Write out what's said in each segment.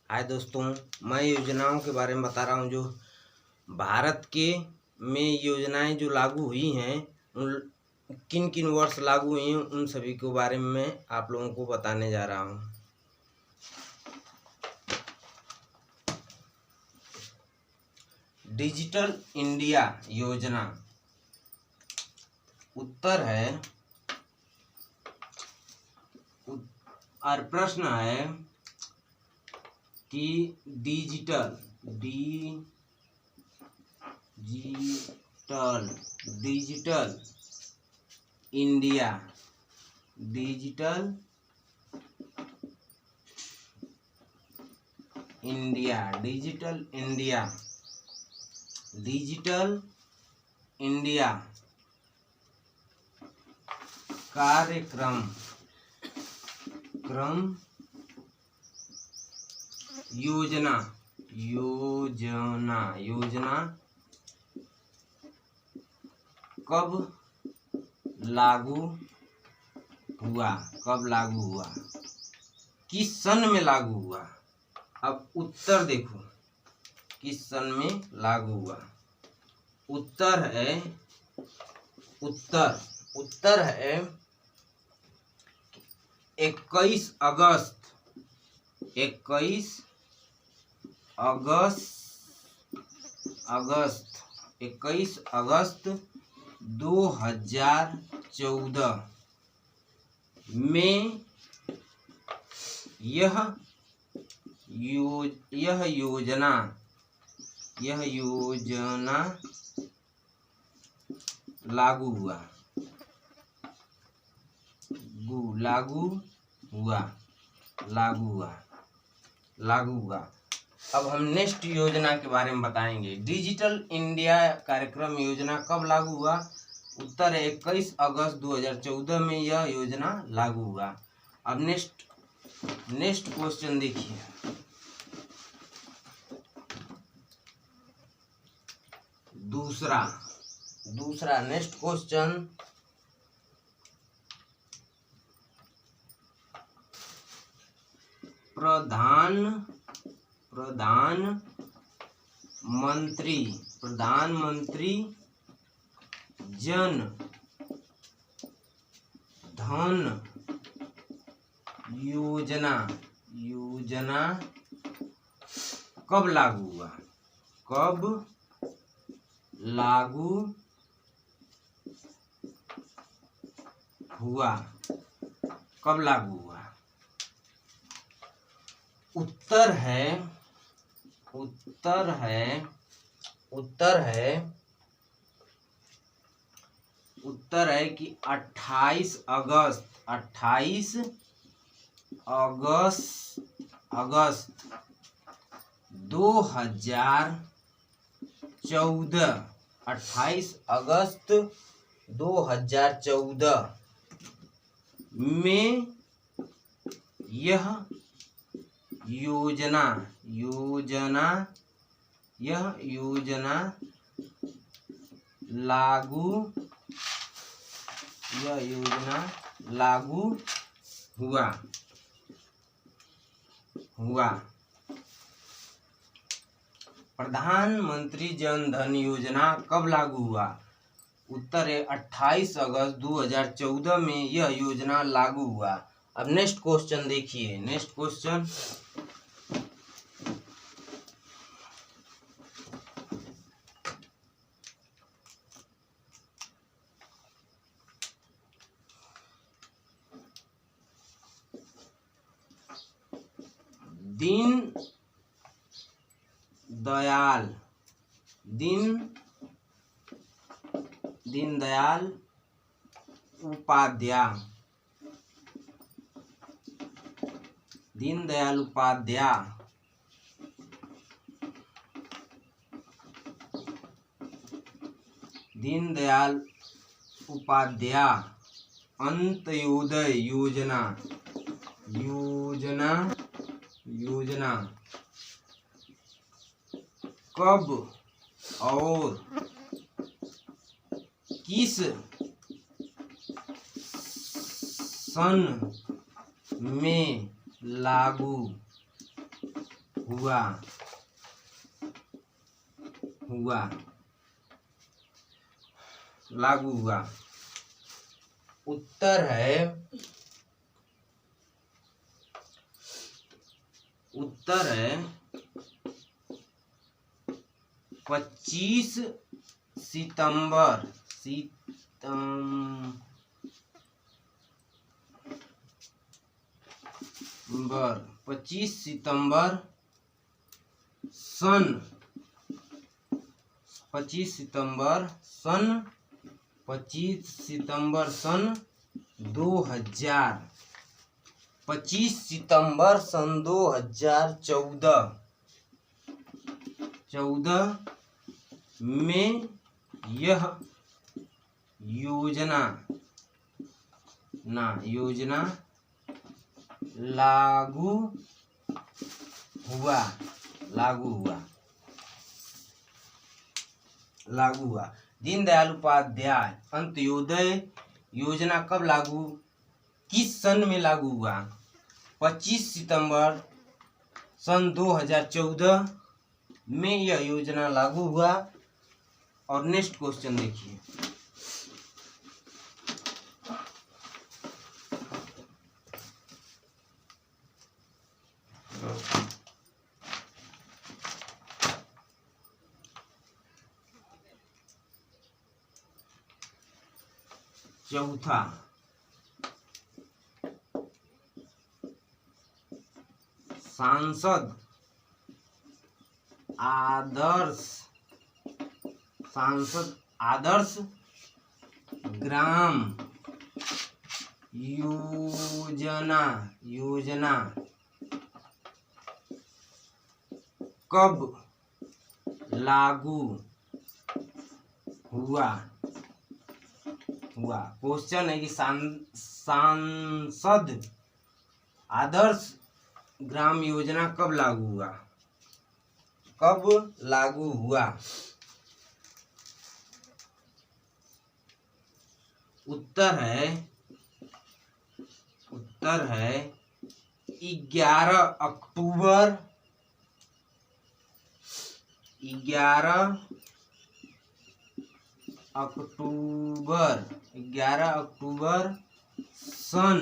हाय दोस्तों, मैं योजनाओं के बारे में बता रहा हूँ। जो भारत के में योजनाएं जो लागू हुई हैं, उन किन किन वर्ष लागू हुई हैं, उन सभी के बारे में मैं आप लोगों को बताने जा रहा हूँ। डिजिटल इंडिया योजना, उत्तर है और प्रश्न है कि डिजिटल इंडिया कार्यक्रम योजना कब लागू हुआ, किस सन में लागू हुआ। अब उत्तर देखो, किस सन में लागू हुआ। उत्तर है 21 अगस्त 2014 में यह योजना लागू हुआ। अब हम नेक्स्ट योजना के बारे में बताएंगे। डिजिटल इंडिया कार्यक्रम योजना कब लागू हुआ। उत्तर है 21 अगस्त 2014 में यह योजना लागू हुआ। अब नेक्स्ट क्वेश्चन देखिए। दूसरा नेक्स्ट क्वेश्चन, प्रधानमंत्री जन धन योजना कब लागू हुआ। उत्तर है कि 28 अगस्त 2014 में यह योजना लागू हुआ। प्रधानमंत्री जन धन योजना कब लागू हुआ। उत्तर है 28 अगस्त 2014 में यह योजना लागू हुआ। अब नेक्स्ट क्वेश्चन देखिए। नेक्स्ट क्वेश्चन, दीनदयाल उपाध्याय अंत्योदय योजना कब और किस सन में लागू हुआ लागू हुआ। उत्तर है 25 सितंबर 25 सितंबर सन 25 सितंबर सन 2000 25 सितंबर सन 2014 में यह योजना लागू हुआ। दीनदयाल उपाध्याय अंत्योदय योजना कब लागू, किस सन में लागू हुआ? 25 सितंबर सन 2014 में यह योजना लागू हुआ। और नेक्स्ट क्वेश्चन देखिए, चौथा सांसद आदर्श ग्राम योजना कब लागू हुआ? क्वेश्चन है कि सांसद आदर्श ग्राम योजना कब लागू हुआ? उत्तर है 11 अक्टूबर 11 अक्टूबर सन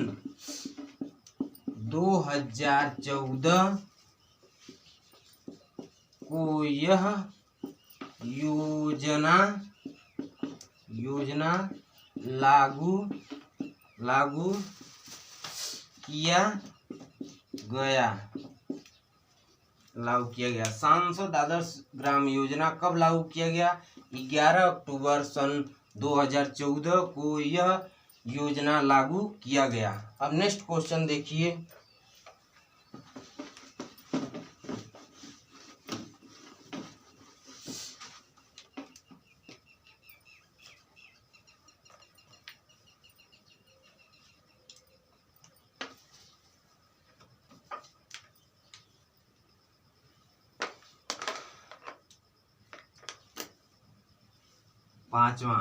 2014 को यह योजना लागू किया गया। सांसद आदर्श ग्राम योजना कब लागू किया गया? 11 अक्टूबर सन 2014 को यह योजना लागू किया गया। अब नेक्स्ट क्वेश्चन देखिए, पांचवा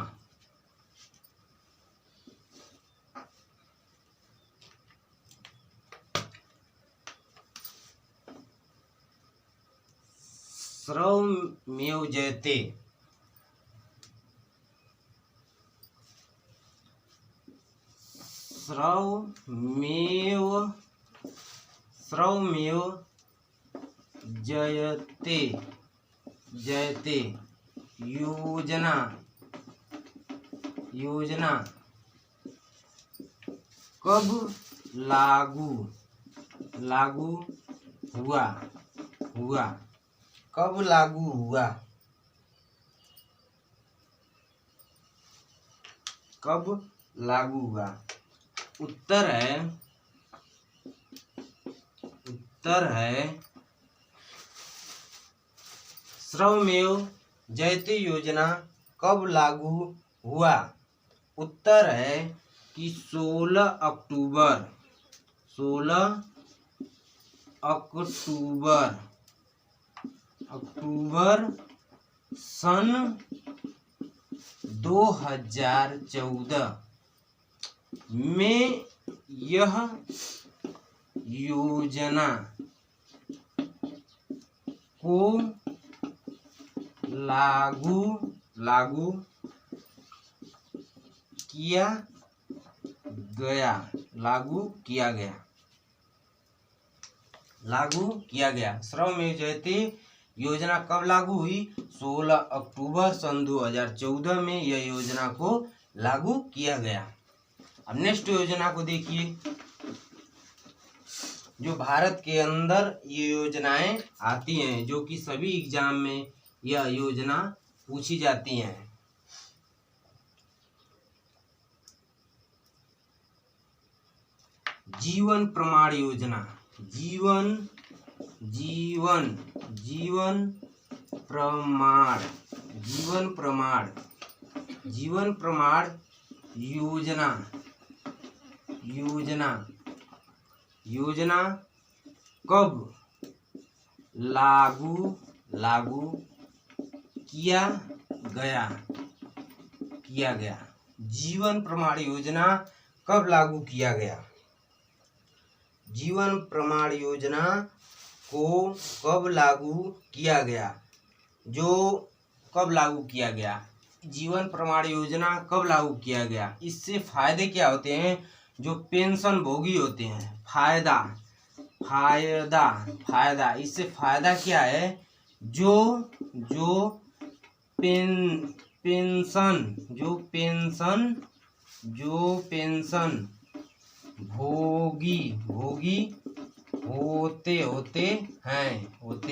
श्रमेव जयते योजना कब लागू हुआ? कब लागू हुआ? उत्तर है श्रमेव जयते योजना कब लागू हुआ? उत्तर है कि 16 अक्टूबर सन 2014 में यह योजना को लागू किया गया। श्रम जयते योजना कब लागू हुई? 16 अक्टूबर सन 2014 में यह योजना को लागू किया गया। अब नेक्स्ट योजना को देखिए। जो भारत के अंदर ये योजनाएं आती हैं, जो कि सभी एग्जाम में यह योजना पूछी जाती हैं। जीवन प्रमाण योजना, जीवन प्रमाण योजना कब लागू किया गया? जीवन प्रमाण योजना कब लागू किया गया? जीवन प्रमाण योजना को कब लागू किया गया? कब लागू किया गया? जीवन प्रमाण योजना कब लागू किया गया? इससे फायदे क्या होते हैं? जो पेंशन भोगी होते हैं, फायदा इससे फायदा क्या है? जो पेंशन भोगी होते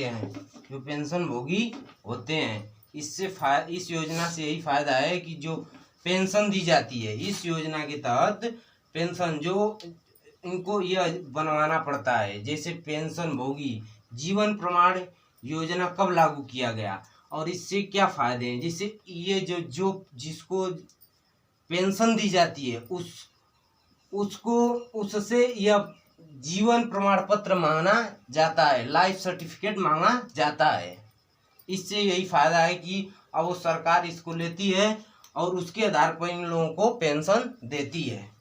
हैं, जो पेंशन भोगी होते हैं, इस योजना से यही फायदा है कि जो पेंशन दी जाती है, इस योजना के तहत पेंशन जो इनको यह बनवाना पड़ता है, जैसे पेंशन भोगी। जीवन प्रमाण योजना कब लागू किया गया और इससे क्या फायदे हैं? जैसे ये जो जिसको पेंशन दी जाती है उससे यह जीवन प्रमाण पत्र मांगा जाता है, लाइफ सर्टिफिकेट मांगा जाता है। इससे यही फायदा है कि अब वो सरकार इसको लेती है और उसके आधार पर इन लोगों को पेंशन देती है।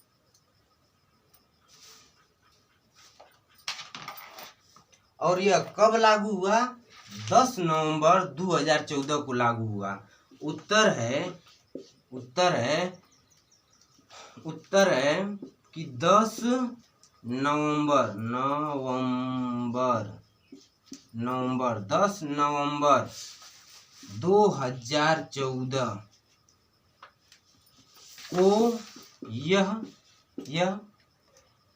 और यह कब लागू हुआ? 10 नवंबर 2014 को लागू हुआ। उत्तर है कि 10 नवंबर 2014 को यह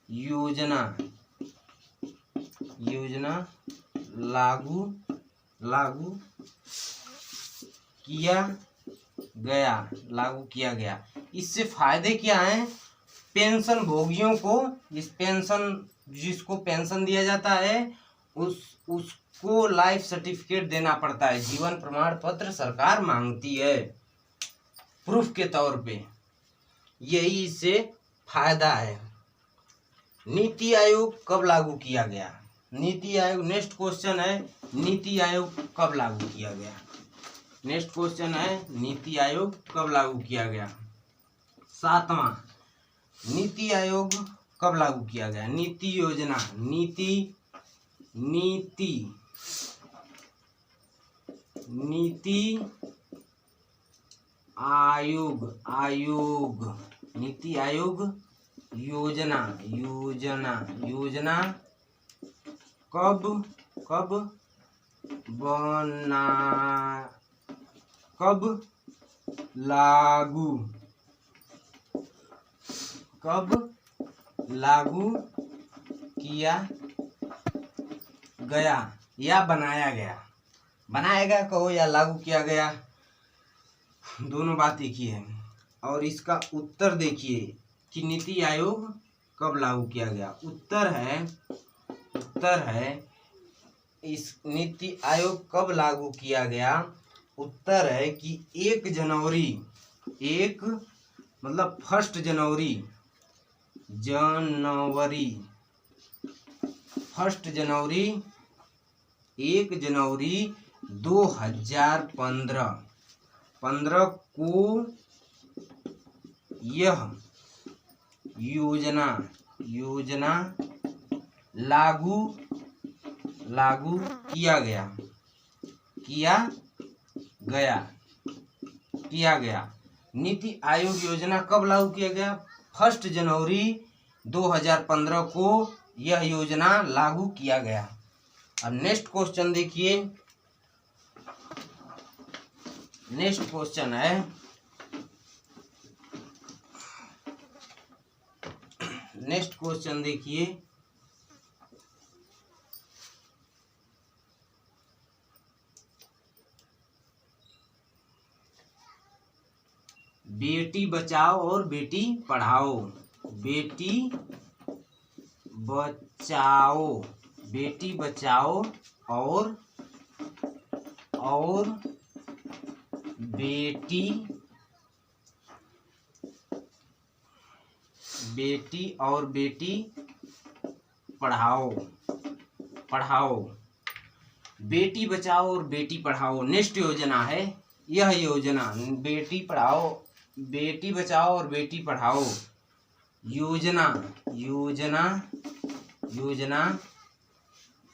योजना लागू किया गया। इससे फायदे क्या हैं? पेंशन भोगियों को जिसको पेंशन दिया जाता है उसको लाइफ सर्टिफिकेट देना पड़ता है, जीवन प्रमाण पत्र सरकार मांगती है प्रूफ के तौर पे। यही इससे फायदा है। नीति आयोग कब लागू किया गया? नीति आयोग, नेक्स्ट क्वेश्चन है, नीति आयोग कब लागू किया गया? नेक्स्ट क्वेश्चन है, नीति आयोग कब लागू किया गया? 7वां, नीति आयोग कब लागू किया गया? नीति योजना, नीति आयोग योजना कब लागू किया गया या बनाया गया कहो या लागू किया गया, दोनों बात एक ही है। और इसका उत्तर देखिए कि नीति आयोग कब लागू किया गया। उत्तर है इस नीति आयोग कब लागू किया गया। उत्तर है कि 1 जनवरी 1 जनवरी 2015 को यह योजना लागू किया गया। किया गया। नीति आयोग योजना कब लागू किया गया? 1 जनवरी 2015 को यह योजना लागू किया गया। अब नेक्स्ट क्वेश्चन देखिए। नेक्स्ट क्वेश्चन है, नेक्स्ट क्वेश्चन देखिए। बेटी बचाओ और बेटी पढ़ाओ। बेटी बचाओ, बेटी बचाओ और बेटी और बेटी पढ़ाओ। बेटी बचाओ और बेटी पढ़ाओ नेक्स्ट योजना है। यह योजना बेटी बचाओ और बेटी पढ़ाओ योजना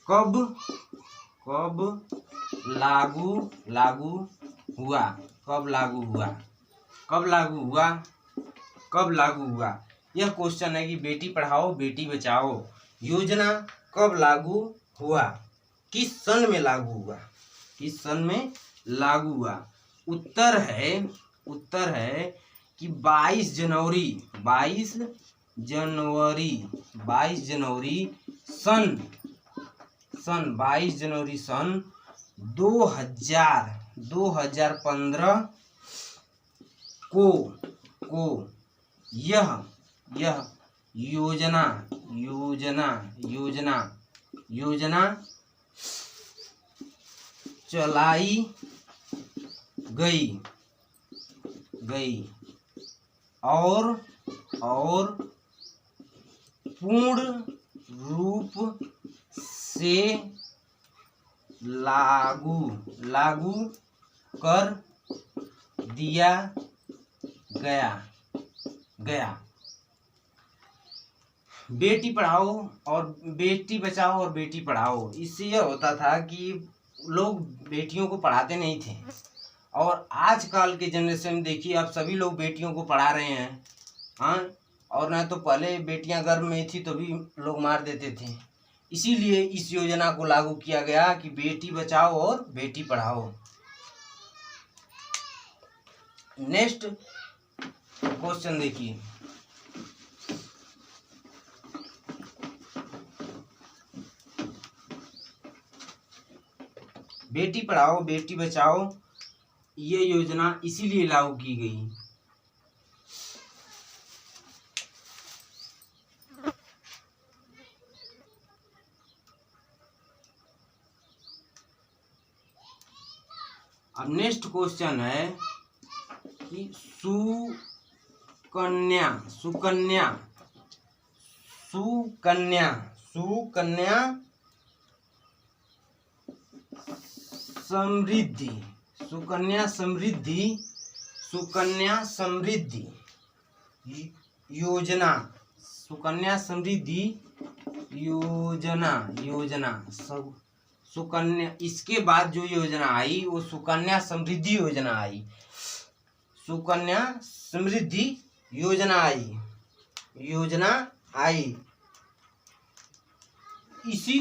कब लागू हुआ? यह क्वेश्चन है कि बेटी पढ़ाओ बेटी बचाओ योजना कब लागू हुआ, किस सन में लागू हुआ? उत्तर है कि 22 जनवरी सन 2015 को यह योजना चलाई गई और पूर्ण रूप से लागू कर दिया गया। बेटी पढ़ाओ और बेटी बचाओ और बेटी पढ़ाओ, इससे यह होता था कि लोग बेटियों को पढ़ाते नहीं थे, और आजकल के जनरेशन देखिए आप सभी लोग बेटियों को पढ़ा रहे हैं। हाँ, और ना तो पहले बेटियां गर्भ में थी तो भी लोग मार देते थे। इसीलिए इस योजना को लागू किया गया कि बेटी बचाओ और बेटी पढ़ाओ। नेक्स्ट क्वेश्चन देखिए। बेटी पढ़ाओ बेटी बचाओ ये योजना इसीलिए लागू की गई। अब नेक्स्ट क्वेश्चन है कि सुकन्या समृद्धि योजना इसके बाद जो योजना आई वो सुकन्या समृद्धि योजना आई। इसी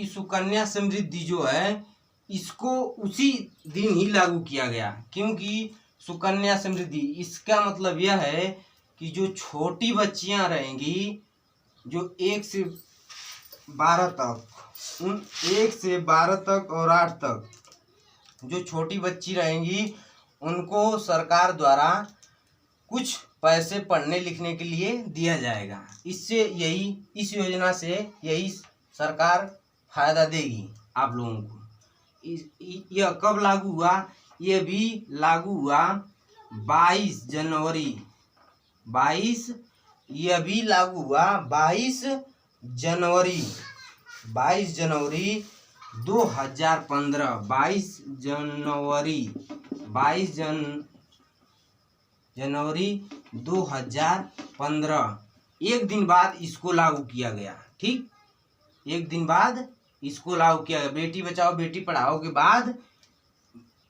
सुकन्या समृद्धि जो है इसको उसी दिन ही लागू किया गया, क्योंकि सुकन्या समृद्धि इसका मतलब यह है कि जो छोटी बच्चियां रहेंगी जो 1 से 12 तक और 8 तक जो छोटी बच्ची रहेंगी उनको सरकार द्वारा कुछ पैसे पढ़ने लिखने के लिए दिया जाएगा। इससे इस योजना से यही सरकार फायदा देगी आप लोगों को। यह कब लागू हुआ? यह भी लागू हुआ 22 जनवरी 2015 एक दिन बाद इसको लागू किया गया। ठीक, एक दिन बाद इसको लागू किया गया। बेटी बचाओ बेटी पढ़ाओ के बाद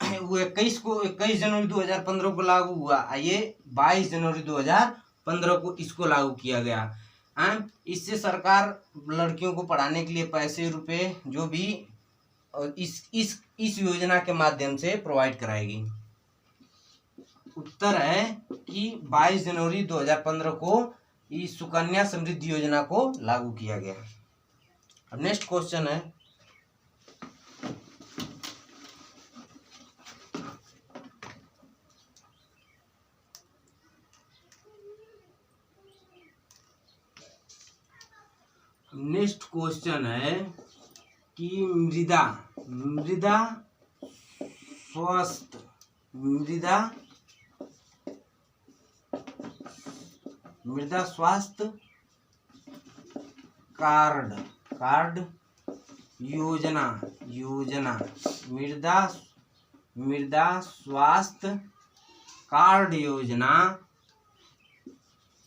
वो 21 जनवरी 2015 को लागू हुआ, ये 22 जनवरी 2015 को इसको लागू किया गया। इससे सरकार लड़कियों को पढ़ाने के लिए पैसे रुपए जो भी इस योजना के माध्यम से प्रोवाइड कराएगी। उत्तर है कि 22 जनवरी 2015 को इस सुकन्या समृद्धि योजना को लागू किया गया। अब नेक्स्ट क्वेश्चन है, कि मृदा स्वास्थ्य कार्ड योजना मृदा स्वास्थ्य कार्ड योजना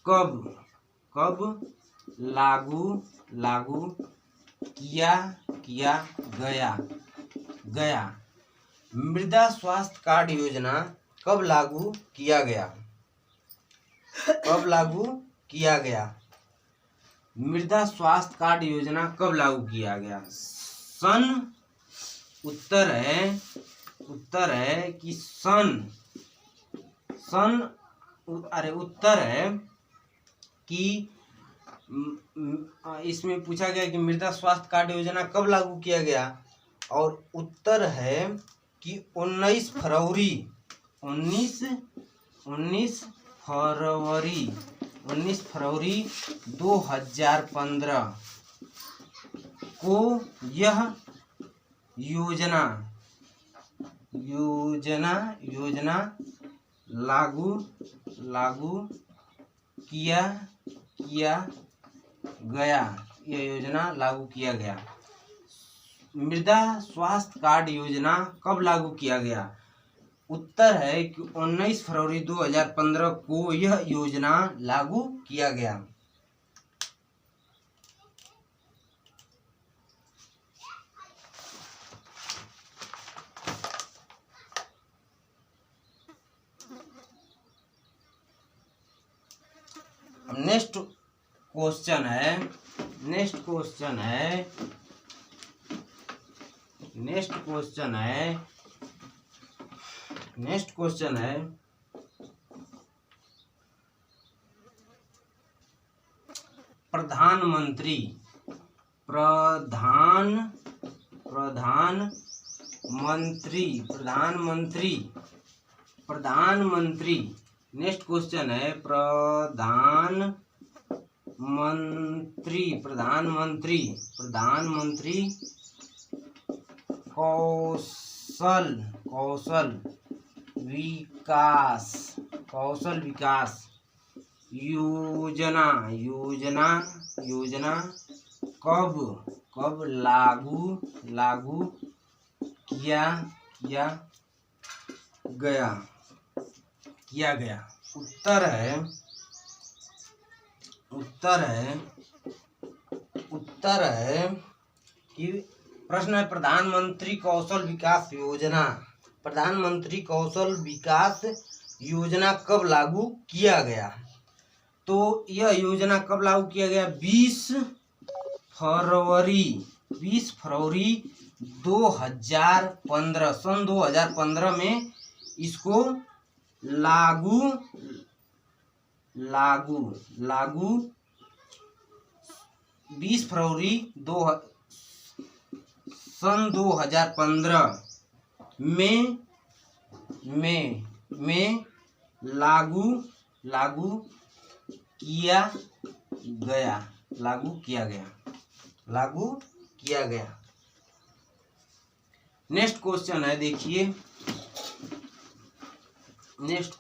कब लागू किया गया। मृदा स्वास्थ्य कार्ड योजना कब लागू किया गया? मृदा स्वास्थ्य कार्ड योजना कब लागू किया गया? उत्तर है कि उत्तर है कि इसमें पूछा गया कि मृदा स्वास्थ्य कार्ड योजना कब लागू किया गया, और उत्तर है कि 19 फरवरी 2015 को यह योजना लागू किया गया। यह योजना लागू किया गया। मृदा स्वास्थ्य कार्ड योजना कब लागू किया गया? उत्तर है कि 19 फरवरी 2015 को यह योजना लागू किया गया। नेक्स्ट क्वेश्चन है प्रधानमंत्री नेक्स्ट क्वेश्चन है प्रधानमंत्री कौशल विकास योजना कब लागू किया गया? उत्तर है कि प्रश्न है प्रधानमंत्री कौशल विकास योजना कब लागू किया गया? तो यह योजना कब लागू किया गया? 20 फरवरी 2015 सन 2015 में इसको लागू 20 फरवरी सन 2015 में लागू किया गया। नेक्स्ट क्वेश्चन है, देखिए नेक्स्ट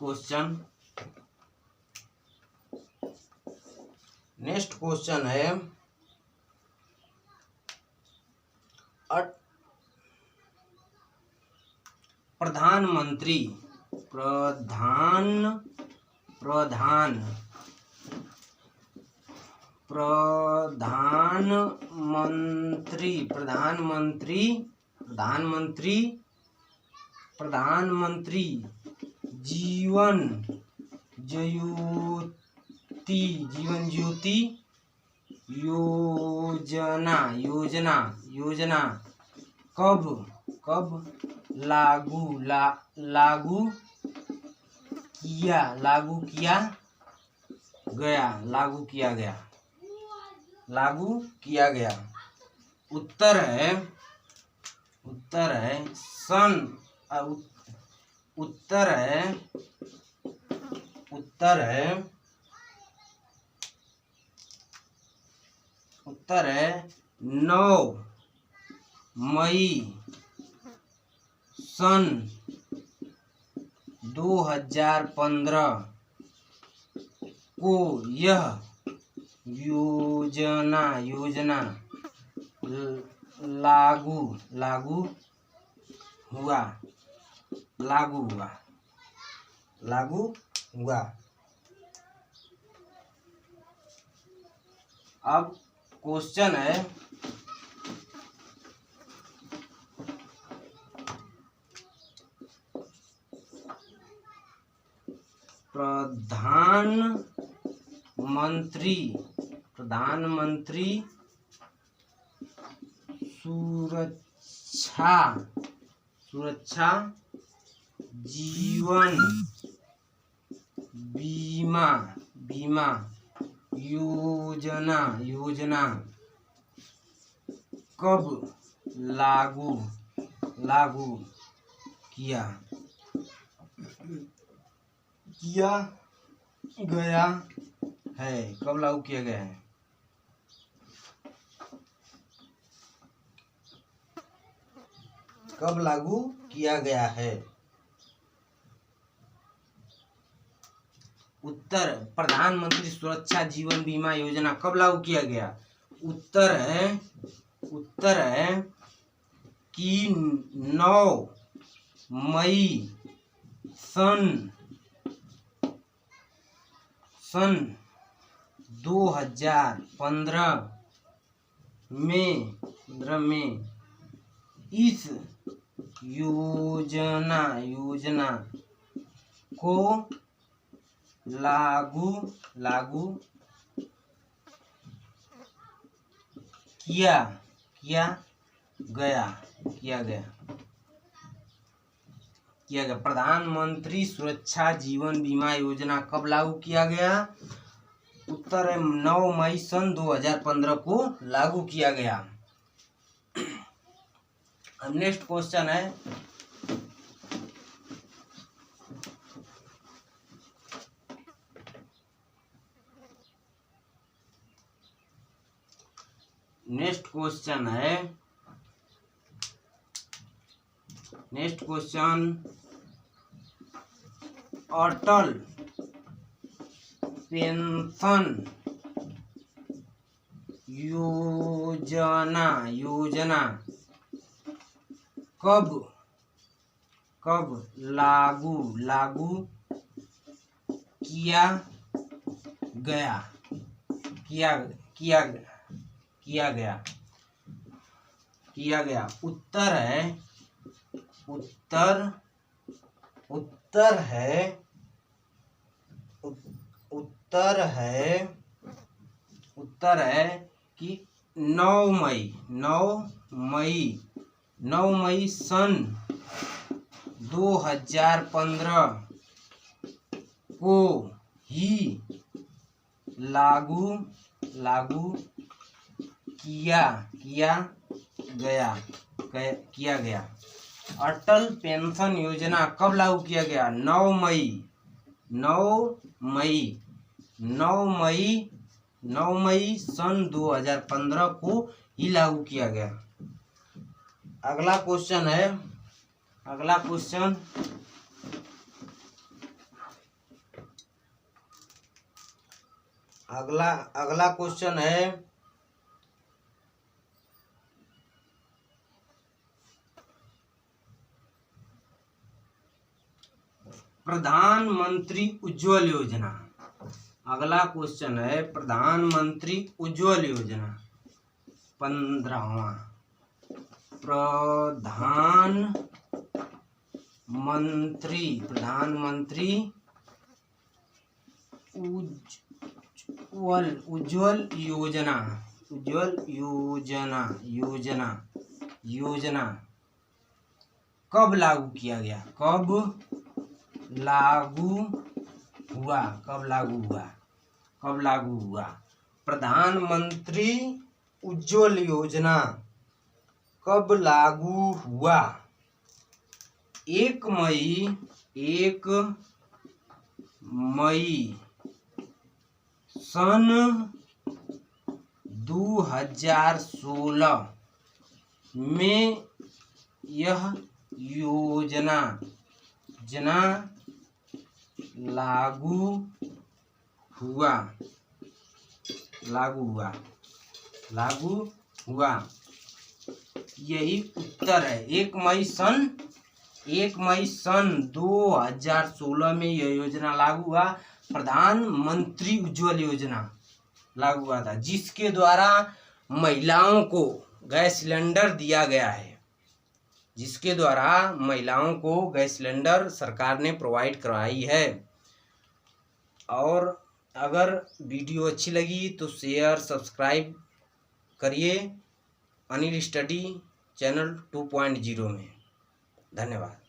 क्वेश्चन है प्रधानमंत्री प्रधानमंत्री जीवन ज्योति योजना कब लागू किया गया। उत्तर है उत्तर है 9 मई सन 2015 को यह योजना लागू हुआ। अब क्वेश्चन है प्रधानमंत्री सुरक्षा जीवन बीमा योजना कब लागू किया गया है? कब लागू किया गया है? कब लागू किया गया है? उत्तर प्रधानमंत्री सुरक्षा जीवन बीमा योजना कब लागू किया गया? उत्तर है कि 9 मई सन 2015 में इस योजना को लागू किया गया। प्रधानमंत्री सुरक्षा जीवन बीमा योजना कब लागू किया गया? उत्तर है 9 मई सन 2015 को लागू किया गया। अब नेक्स्ट क्वेश्चन है अटल पेंशन योजना कब लागू किया गया? उत्तर है कि 9 मई सन 2015 को ही लागू किया गया। अटल पेंशन योजना कब लागू किया गया? 9 मई सन 2015 को ही लागू किया गया। अगला क्वेश्चन है प्रधानमंत्री उज्ज्वल योजना। अगला क्वेश्चन है प्रधानमंत्री उज्ज्वल योजना 15वां। प्रधानमंत्री उज्ज्वल योजना कब लागू किया गया? कब लागू हुआ? प्रधानमंत्री उज्ज्वल योजना कब लागू हुआ? 1 मई सन 2016 में यह योजना लागू हुआ। यही उत्तर है। 1 मई सन 2016 में यह योजना लागू हुआ। प्रधानमंत्री उज्ज्वल योजना लागू हुआ था, जिसके द्वारा महिलाओं को गैस सिलेंडर दिया गया है। सरकार ने प्रोवाइड करवाई है। और अगर वीडियो अच्छी लगी तो शेयर सब्सक्राइब करिए अनिल स्टडी चैनल 2.0 में। धन्यवाद।